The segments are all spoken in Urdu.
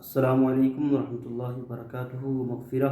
السلام علیکم ورحمۃ اللہ وبرکاتہ مغفرہ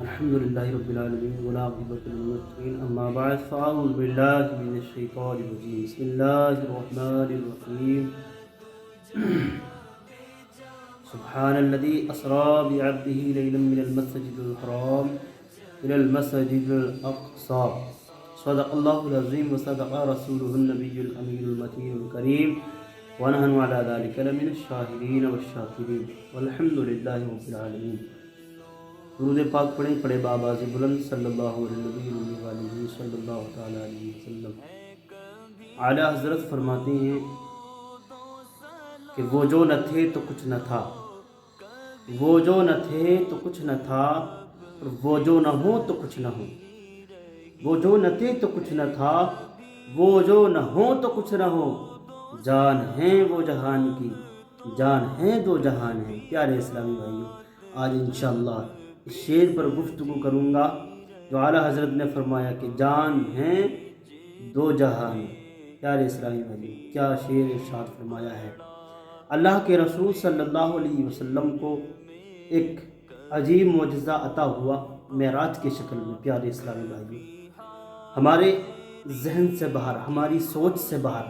الحمد للہ رب العالمین والعاقبۃ للمتقین اما بعد فاعوذ باللہ من الشیطان الرجیم بسم اللہ الرحمن الرحیم سبحان الذی اسری بعبدہ لیلا من المسجد الحرام الى المسجد الاقصى صدق اللہ العظیم وصدق رسولہ النبی الامین المتین الکریم ونحن على ذلك لمن الشاہدین والشاکرین والحمد للہ رب العالمین۔ درود پاک پڑھیں پڑھے بآواز بلند صلی اللہ علیہ صلی اللہ تعالی علیہ وسلم۔ اعلیٰ حضرت فرماتے ہیں کہ وہ جو نہ تھے تو کچھ نہ تھا، وہ جو نہ تھے تو کچھ نہ تھا، اور وہ جو نہ ہو تو کچھ نہ ہو۔ وہ جو نہ تھے تو کچھ نہ تھا، وہ جو نہ ہو تو کچھ نہ ہو، جان ہیں وہ جہان کی، جان ہیں دو جہان ہیں۔ پیارے اسلامی بھائیوں، آج انشاءاللہ اس شعر پر گفتگو کروں گا جو اعلیٰ حضرت نے فرمایا کہ جان ہیں دو جہان۔ پیارے اسلامی بھائیوں، کیا شعر ارشاد فرمایا ہے۔ اللہ کے رسول صلی اللہ علیہ وسلم کو ایک عجیب معجزہ عطا ہوا معراج کی شکل میں۔ پیارے اسلامی بھائیوں، ہمارے ذہن سے باہر، ہماری سوچ سے باہر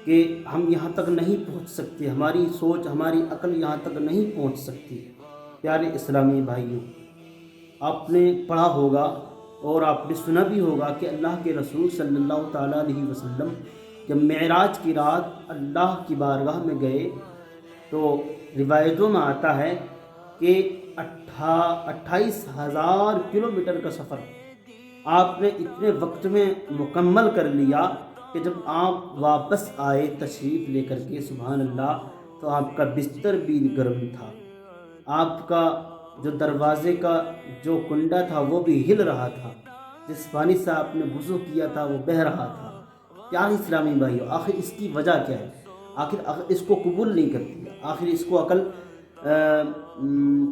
کہ ہم یہاں تک نہیں پہنچ سکتے، ہماری سوچ، ہماری عقل یہاں تک نہیں پہنچ سکتی۔ پیارے اسلامی بھائیوں، آپ نے پڑھا ہوگا اور آپ نے سنا بھی ہوگا کہ اللہ کے رسول صلی اللہ تعالیٰ علیہ وسلم جب معراج کی رات اللہ کی بارگاہ میں گئے تو روایتوں میں آتا ہے کہ 28,000 کلومیٹر کا سفر آپ نے اتنے وقت میں مکمل کر لیا کہ جب آپ واپس آئے تشریف لے کر کے، سبحان اللہ، تو آپ کا بستر بھی گرم تھا، آپ کا جو دروازے کا جو کنڈا تھا وہ بھی ہل رہا تھا، جس پانی سے آپ نے وضو کیا تھا وہ بہہ رہا تھا۔ پیارے اسلامی بھائیو، آخر اس کی وجہ کیا ہے؟ آخر اس کو قبول نہیں کرتی ہے، آخر اس کو عقل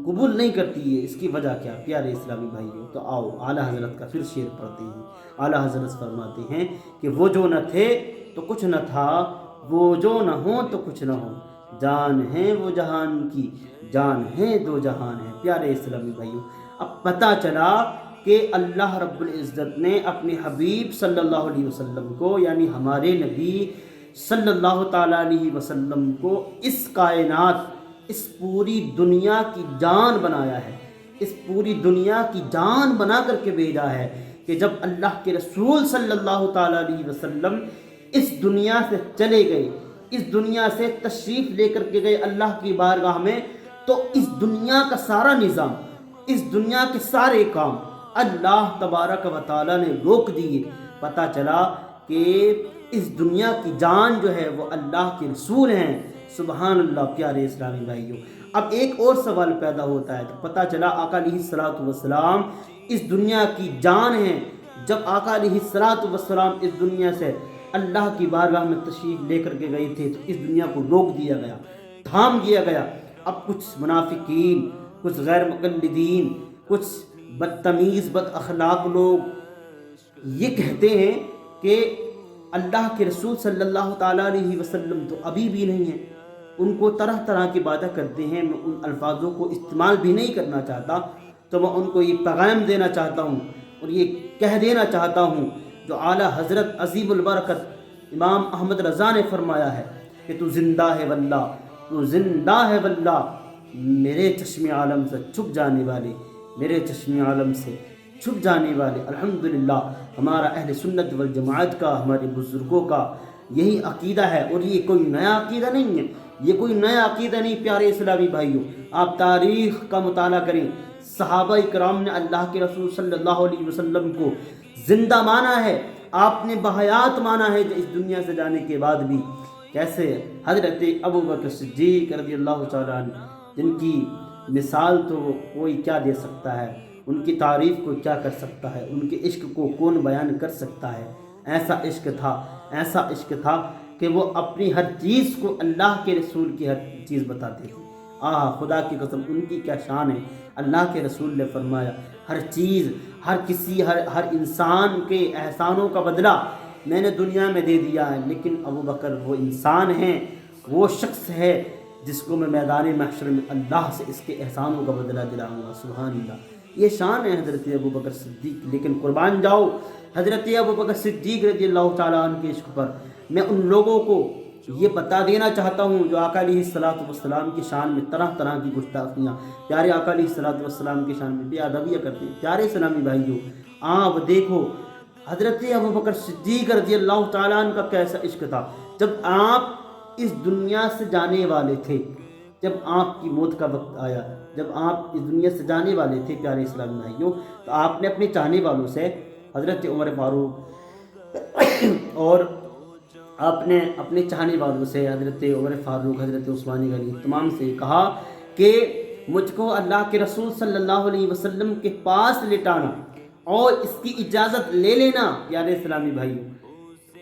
قبول نہیں کرتی ہے، اس کی وجہ کیا؟ پیارے اسلامی بھائیو، تو آؤ اعلیٰ حضرت کا پھر شعر پڑھتے ہیں۔ اعلیٰ حضرت فرماتے ہیں کہ وہ جو نہ تھے تو کچھ نہ تھا، وہ جو نہ ہو تو کچھ نہ ہو، جان ہیں وہ جہان کی، جان ہیں دو جہان ہیں۔ پیارے اسلامی بھائیو، اب پتہ چلا کہ اللہ رب العزت نے اپنے حبیب صلی اللہ علیہ وسلم کو، یعنی ہمارے نبی صلی اللہ تعالیٰ علیہ وسلم کو اس کائنات، اس پوری دنیا کی جان بنایا ہے، اس پوری دنیا کی جان بنا کر کے بھیجا ہے کہ جب اللہ کے رسول صلی اللہ تعالیٰ علیہ وسلم اس دنیا سے چلے گئے، اس دنیا سے تشریف لے کر کے گئے اللہ کی بارگاہ میں، تو اس دنیا کا سارا نظام، اس دنیا کے سارے کام اللہ تبارک و تعالیٰ نے روک دیے۔ پتہ چلا کہ اس دنیا کی جان جو ہے وہ اللہ کے رسول ہیں، سبحان اللہ۔ پیارے اسلامی بھائیوں، اب ایک اور سوال پیدا ہوتا ہے، تو پتہ چلا آقا علیہ الصلوۃ والسلام اس دنیا کی جان ہیں۔ جب آقا علیہ الصلوۃ والسلام اس دنیا سے اللہ کی بارگاہ میں تشریف لے کر کے گئے تھے تو اس دنیا کو روک دیا گیا، تھام دیا گیا۔ اب کچھ منافقین، کچھ غیر مقلدین، کچھ بدتمیز بد اخلاق لوگ یہ کہتے ہیں کہ اللہ کے رسول صلی اللہ تعالیٰ علیہ وسلم تو ابھی بھی نہیں ہیں۔ ان کو طرح طرح کی باتیں کرتے ہیں، میں ان الفاظوں کو استعمال بھی نہیں کرنا چاہتا، تو میں ان کو یہ پیغام دینا چاہتا ہوں اور یہ کہہ دینا چاہتا ہوں جو اعلیٰ حضرت عظیم البرکت امام احمد رضا نے فرمایا ہے کہ تو زندہ ہے واللہ، تو زندہ ہے واللہ، میرے چشم عالم سے چھپ جانے والے، میرے چشم عالم سے چھپ جانے والے۔ الحمدللہ ہمارا اہل سنت والجماعت کا، ہمارے بزرگوں کا یہی عقیدہ ہے، اور یہ کوئی نیا عقیدہ نہیں ہے، یہ کوئی نیا عقیدہ نہیں۔ پیارے اسلامی بھائیوں، آپ تاریخ کا مطالعہ کریں، صحابہ کرام نے اللہ کے رسول صلی اللہ علیہ وسلم کو زندہ مانا ہے، آپ نے بحیات مانا ہے، جو اس دنیا سے جانے کے بعد بھی کیسے حضرت ابوبکر صدیق رضی اللہ تعالیٰ عنہ، جن کی مثال تو کوئی کیا دے سکتا ہے، ان کی تعریف کو کیا کر سکتا ہے، ان کے عشق کو کون بیان کر سکتا ہے۔ ایسا عشق تھا، ایسا عشق تھا کہ وہ اپنی ہر چیز کو اللہ کے رسول کی ہر چیز بتاتے تھے۔ خدا کی قسم، ان کی کیا شان ہے۔ اللہ کے رسول نے فرمایا ہر چیز، ہر کسی، ہر انسان کے احسانوں کا بدلہ میں نے دنیا میں دے دیا ہے، لیکن ابوبکر وہ انسان ہیں، وہ شخص ہے جس کو میں میدان محشر میں اللہ سے اس کے احسانوں کا بدلہ دلاؤں گا۔ سبحان اللہ، یہ شان ہے حضرت ابوبکر صدیق۔ لیکن قربان جاؤ حضرت ابوبکر صدیق رضی اللہ تعالیٰ عنہ کے عشق پر۔ میں ان لوگوں کو یہ بتا دینا چاہتا ہوں جو آقا علیہ الصلوۃ والسلام کی شان میں طرح طرح کی گستاخیاں، پیارے آقا علیہ الصلوۃ والسلام کی شان میں بے ادبیاں کرتے ہیں۔ پیارے اسلامی بھائیوں، آپ دیکھو حضرت ابوبکر صدیق رضی اللہ تعالیٰ عنہ کا کیسا عشق تھا۔ جب آپ اس دنیا سے جانے والے تھے، جب آپ کی موت کا وقت آیا، جب آپ اس دنیا سے جانے والے تھے پیارے اسلامی بھائیوں، تو آپ نے اپنے چاہنے والوں سے حضرت عمر فاروق اور آپ نے اپنے چاہنے والوں سے حضرت عمر فاروق، حضرت عثمان غنی تمام سے کہا کہ مجھ کو اللہ کے رسول صلی اللہ علیہ وسلم کے پاس لٹانا اور اس کی اجازت لے لینا۔ پیارے اسلامی بھائیوں،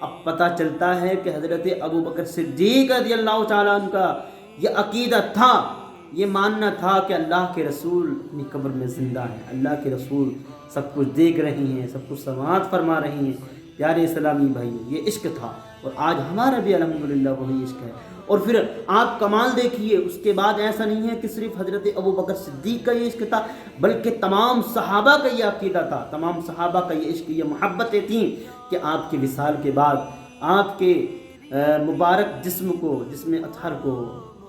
اب پتہ چلتا ہے کہ حضرت ابوبکر صدیق رضی اللہ تعالیٰ عنہ کا یہ عقیدہ تھا، یہ ماننا تھا کہ اللہ کے رسول اپنی قبر میں زندہ ہیں، اللہ کے رسول سب کچھ دیکھ رہی ہیں، سب کچھ سماعت فرما رہی ہیں۔ پیارے اسلامی بھائیوں، یہ عشق تھا، اور آج ہمارا بھی الحمدللہ وہی عشق ہے۔ اور پھر آپ کمال دیکھیے، اس کے بعد ایسا نہیں ہے کہ صرف حضرت ابوبکر صدیق کا یہ عشق تھا، بلکہ تمام صحابہ کا یہ عقیدہ تھا، تمام صحابہ کا یہ عشق، یہ محبتیں تھیں کہ آپ کے وصال کے بعد آپ کے مبارک جسم کو، جسم اطہر کو،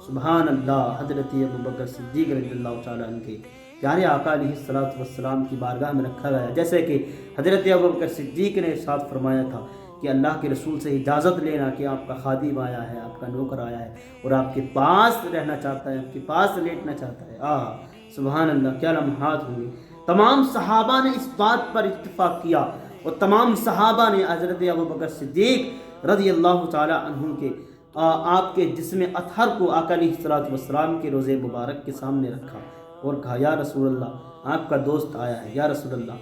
سبحان اللہ، حضرت ابوبکر صدیق رضی اللہ تعالیٰ عنہ کے پیارے آقا علیہ الصلوۃ والسلام کی بارگاہ میں رکھا گیا، جیسے کہ حضرت ابوبکر صدیق نے ارشاد فرمایا تھا کہ اللہ کے رسول سے اجازت لینا کہ آپ کا خادم آیا ہے، آپ کا نوکر آیا ہے اور آپ کے پاس رہنا چاہتا ہے، آپ کے پاس لیٹنا چاہتا ہے۔ سبحان اللہ، کیا لمحات ہوں گے۔ تمام صحابہ نے اس بات پر اتفاق کیا، اور تمام صحابہ نے حضرت ابوبکر صدیق رضی اللہ تعالی عنہ کے آپ کے جسم اطہر کو آقا علیہ الصلوۃ والسلام کے روضے مبارک کے سامنے رکھا اور کہا، یا رسول اللہ، آپ کا دوست آیا ہے، یا رسول اللہ،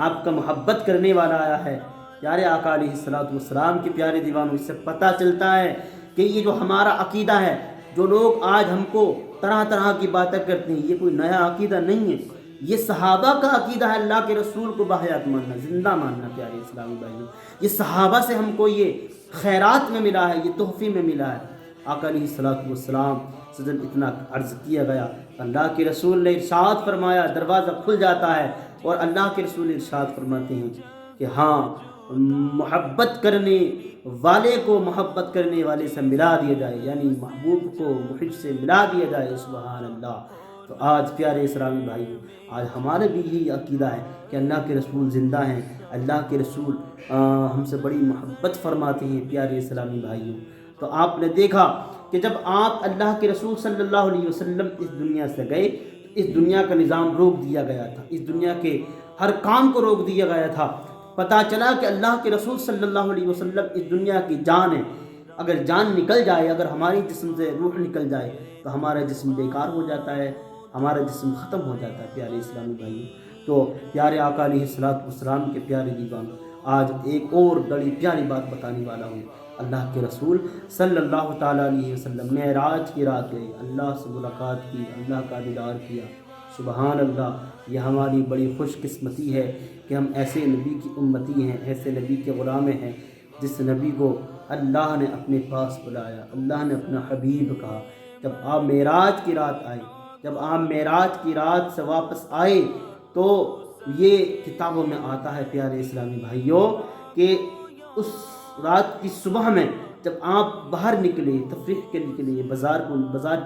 آپ کا محبت کرنے والا آیا ہے۔ پیارے آقا علیہ الصلوۃ والسلام کے پیارے دیوانوں، اس سے پتہ چلتا ہے کہ یہ جو ہمارا عقیدہ ہے، جو لوگ آج ہم کو طرح طرح کی باتیں کرتے ہیں، یہ کوئی نیا عقیدہ نہیں ہے، یہ صحابہ کا عقیدہ ہے، اللہ کے رسول کو بحیات ماننا، زندہ ماننا۔ پیارے اسلامی بھائیوں، یہ صحابہ سے ہم کو یہ خیرات میں ملا ہے، یہ تحفے میں ملا ہے۔ آقا علیہ الصلوۃ والسلام سے جب اتنا عرض کیا گیا، اللہ کے رسول نے ارشاد فرمایا، دروازہ کھل جاتا ہے اور اللہ کے رسول ارشاد فرماتے ہیں کہ ہاں، محبت کرنے والے کو محبت کرنے والے سے ملا دیا جائے، یعنی محبوب کو محب سے ملا دیا جائے۔ سبحان اللہ۔ تو آج پیارے اسلامی بھائیوں، آج ہمارے بھی یہی عقیدہ ہے کہ اللہ کے رسول زندہ ہیں، اللہ کے رسول ہم سے بڑی محبت فرماتے ہیں۔ پیارے اسلامی بھائیوں، تو آپ نے دیکھا کہ جب آپ اللہ کے رسول صلی اللہ علیہ وسلم اس دنیا سے گئے، اس دنیا کا نظام روک دیا گیا تھا، اس دنیا کے ہر کام کو روک دیا گیا تھا۔ پتہ چلا کہ اللہ کے رسول صلی اللہ علیہ وسلم اس دنیا کی جان ہے، اگر جان نکل جائے، اگر ہماری جسم سے روح نکل جائے تو ہمارا جسم بیکار ہو جاتا ہے، ہمارا جسم ختم ہو جاتا ہے۔ پیارے اسلامی بھائیوں، تو پیارے آقا علیہ الصلوۃ والسلام کے پیارے دیوانوں، آج ایک اور بڑی پیاری بات بتانے والا ہوں۔ اللہ کے رسول صلی اللہ تعالیٰ علیہ وسلم معراج کی رات گئے، اللہ سے ملاقات کی، اللہ کا دیدار کیا۔ سبحان اللہ، یہ ہماری بڑی خوش قسمتی ہے کہ ہم ایسے نبی کی امتی ہیں، ایسے نبی کے غلام ہیں جس نبی کو اللہ نے اپنے پاس بلایا، اللہ نے اپنا حبیب کہا۔ جب آپ معراج کی رات آئے، جب آپ معراج کی رات سے واپس آئے، تو یہ کتابوں میں آتا ہے پیارے اسلامی بھائیوں کہ اس رات کی صبح میں جب آپ باہر نکلے، تفریح کے نکلے، بازار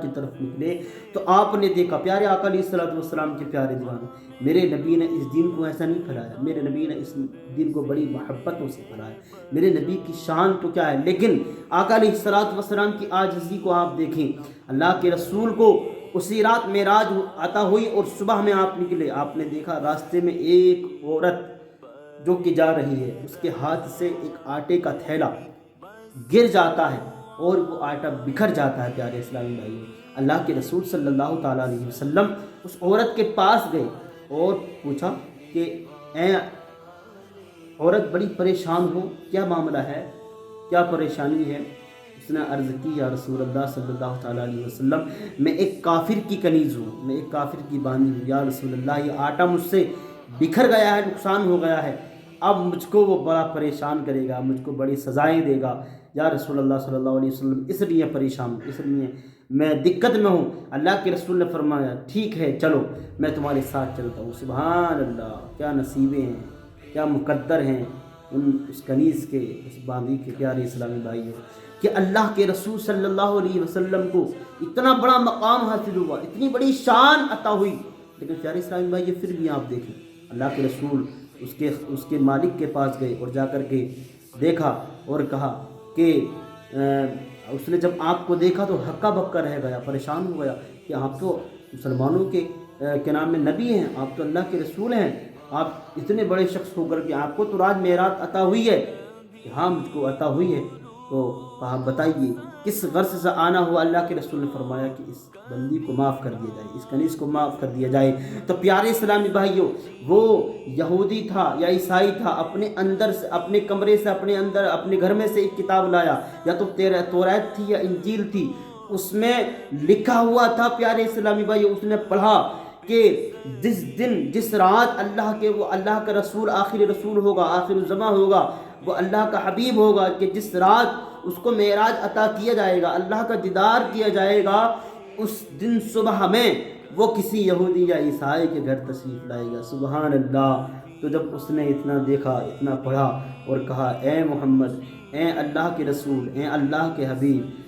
کی طرف نکلے، تو آپ نے دیکھا پیارے آقا علیہ الصلوۃ والسلام کے پیارے دیوانوں، میرے نبی نے اس دین کو ایسا نہیں پھیلایا، میرے نبی نے اس دین کو بڑی محبتوں سے پھیلایا۔ میرے نبی کی شان تو کیا ہے، لیکن آقا علیہ الصلوۃ والسلام کی عاجزی کو آپ دیکھیں۔ اللہ کے رسول کو اسی رات معراج عطا ہوئی اور صبح میں آپ نکلے، آپ نے دیکھا راستے میں ایک عورت جو کہ جا رہی ہے، اس کے ہاتھ سے ایک آٹے کا تھیلا گر جاتا ہے اور وہ آٹا بکھر جاتا ہے۔ پیارے اسلامی بھائیوں، اللہ کے رسول صلی اللہ تعالیٰ علیہ وسلم اس عورت کے پاس گئے اور پوچھا کہ اے عورت، بڑی پریشان ہو، کیا معاملہ ہے، کیا پریشانی ہے؟ اس نے عرض کی، یا رسول اللہ صلی اللہ تعالیٰ علیہ وسلم، میں ایک کافر کی کنیز ہوں، میں ایک کافر کی بانی ہوں، یا رسول اللہ، یہ آٹا مجھ سے بکھر گیا ہے، نقصان ہو گیا ہے، اب مجھ کو وہ بڑا پریشان کرے گا، مجھ کو بڑی سزائیں دے گا، یا رسول اللہ صلی اللہ علیہ وسلم، اس لیے پریشان، اس لیے میں دقت میں ہوں، اللہ کے رسول نے فرمایا ٹھیک ہے چلو میں تمہارے ساتھ چلتا ہوں۔ سبحان اللہ، کیا نصیبیں ہیں، کیا مقدر ہیں اس کنیز کے، اس باندی کے پیارے اسلامی بھائیوں، کہ اللہ کے رسول صلی اللہ علیہ وسلم کو اتنا بڑا مقام حاصل ہوا، اتنی بڑی شان عطا ہوئی، لیکن پیارے اسلامی بھائیوں پھر بھی آپ دیکھیں اللہ کے رسول اس کے مالک کے پاس گئے اور جا کر کے دیکھا اور کہا کہ اس نے جب آپ کو دیکھا تو ہکا بکا رہ گیا، پریشان ہو گیا کہ آپ تو مسلمانوں کے نام میں نبی ہیں، آپ تو اللہ کے رسول ہیں، آپ اتنے بڑے شخص ہو کر کے آپ کو تو راج معراج عطا ہوئی ہے، کہ ہاں مجھ کو عطا ہوئی ہے۔ تو کہا بتائیے کس غرض سے آنا ہوا؟ اللہ کے رسول نے فرمایا کہ اس بندی کو معاف کر دیا جائے، اس کنیز کو معاف کر دیا جائے۔ تو پیارے اسلامی بھائیوں، وہ یہودی تھا یا عیسائی تھا، اپنے اندر سے، اپنے کمرے سے، اپنے اندر، اپنے گھر میں سے ایک کتاب لایا، یا تو توریت تھی یا انجیل تھی، اس میں لکھا ہوا تھا پیارے اسلامی بھائیوں، اس نے پڑھا کہ جس دن جس رات وہ اللہ کا رسول، آخری رسول ہوگا، آخر الزمان ہوگا، وہ اللہ کا حبیب ہوگا، کہ جس رات اس کو معراج عطا کیا جائے گا، اللہ کا دیدار کیا جائے گا، اس دن صبح میں وہ کسی یہودی یا عیسائی کے گھر تشریف لائے گا۔ سبحان اللہ۔ تو جب اس نے اتنا دیکھا، اتنا پڑھا اور کہا اے محمد، اے اللہ کے رسول، اے اللہ کے حبیب،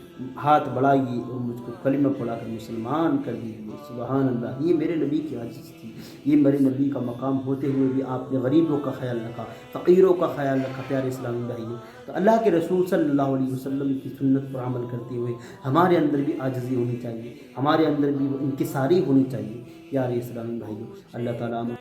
ہاتھ بڑھائیے اور مجھ کو کلمہ پڑھا کر مسلمان کر دیجیے۔ سبحان اللہ۔ یہ میرے نبی کی عاجزی تھی، یہ میرے نبی کا مقام ہوتے ہوئے بھی آپ نے غریبوں کا خیال رکھا، فقیروں کا خیال رکھا۔ پیارے اسلامی بھائیوں، تو اللہ کے رسول صلی اللہ علیہ وسلم کی سنت پر عمل کرتے ہوئے ہمارے اندر بھی عاجزی ہونی چاہیے، ہمارے اندر بھی وہ انکساری ہونی چاہیے۔ پیارے اسلامی بھائیوں، اللہ تعالیٰ